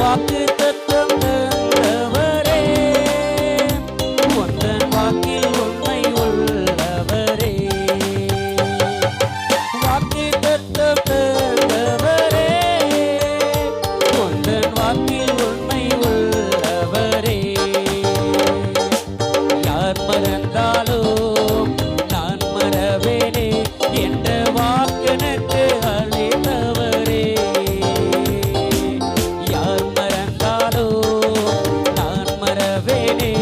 வாக்கு தத்தம் தந்தவரே, உந்தன் வாக்கில் உண்மை உள்ளவரே. வாக்கு தத்தம் தந்தவரே, உந்தன் வாக்கில் உண்மை உள்ளவரே. யார் மறந்தாலும் நான் மறவேனே என்ற வாக்கெனக்கு அளித்தவரே. யார் மறந்தாலும் நான் மறவேனே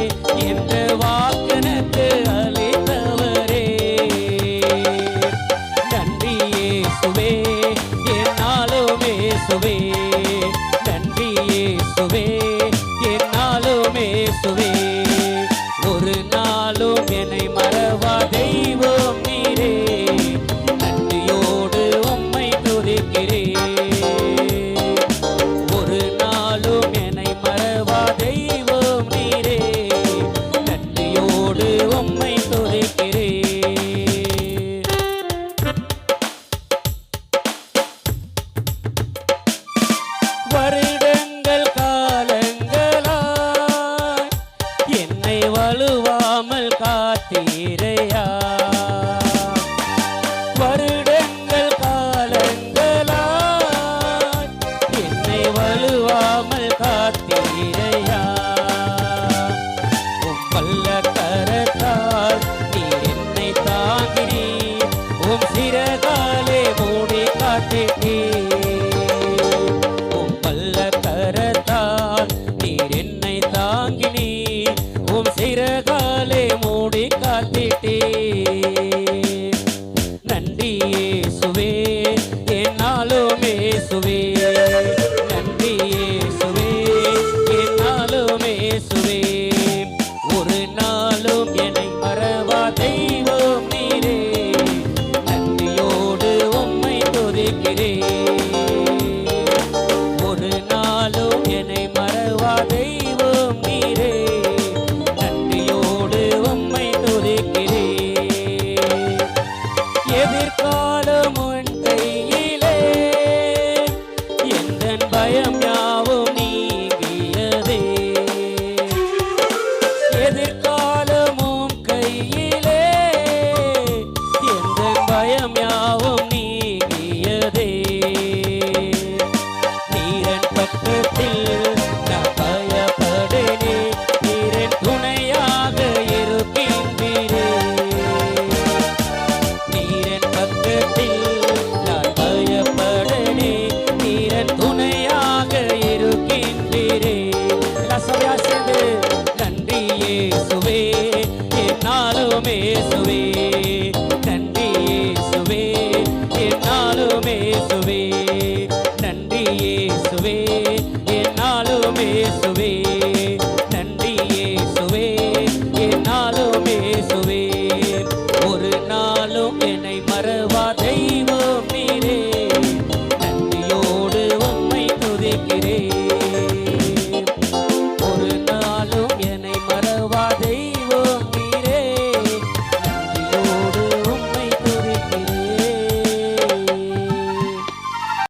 என்ற வாக்கெனக்கு அளித்தவரே. நன்றி இயேசுவே, என்னாலும் இயேசுவே. நன்றி இயேசுவே, என்னாலும் இயேசுவே. ஒரு நாளும் என்னை மறவா தெய்வம் நீரே. நன்றியோடு உம்மை துதிக்கிறேன். ஒரு நாளும் என்னை மறவா தெய்வம் நீரே. நன்றியோடு உம்மை துதிக்கிறேன். வருடங்கள் காலங்களாய் என்னை வலுவாமல் காத்தீரையா. வருடங்கள் காலங்களாய் என்னை வலுவாமல் காத்தீரையா. உம் வல்ல கரத்தால் நீர் என்னை தாங்கினீர். உம் சிறகாலே மூடி காட்டினீர். உம் வல்ல கரத்தால் நீர் என்னை தாங்கினீர். உம் சிறகாலே மூடி காத்திட்டீர். நன்றி இயேசுவே, என்னாலும் இயேசுவே. நன்றி இயேசுவே, என்னாலும் இயேசுவே. ஒரு நாளும் என்னை மறவா தெய்வம் நீரே. நன்றியோடு உம்மை துதிக்கிறேன். ஒரு நாளும் என்னை மறவா தெய்வம் நீரே. நன்றியோடு உம்மை துதிக்கிறேன். எதிர்காலம் உன் கையிலே, எந்தன் பயம் யாவும் நீங்கியதே. எதிர்காலம் உன் கையிலே, எந்தன் பயம் யாவும் நீங்கியதே. நீரன் பக்கத்தில் நான் பயப்படேனே. நீரன் துணையாக இருக்கின்றீரே. நீரன் பக்கத்தில் நான் பயப்படேனே. நீரன் துணையாக இருக்கின்றீரே. ரசமையா சேர்ந்து நன்றி இயேசுவே, என்னாலும் இயேசுவே. நன்றி இயேசுவே, என்னாலும் இயேசுவே.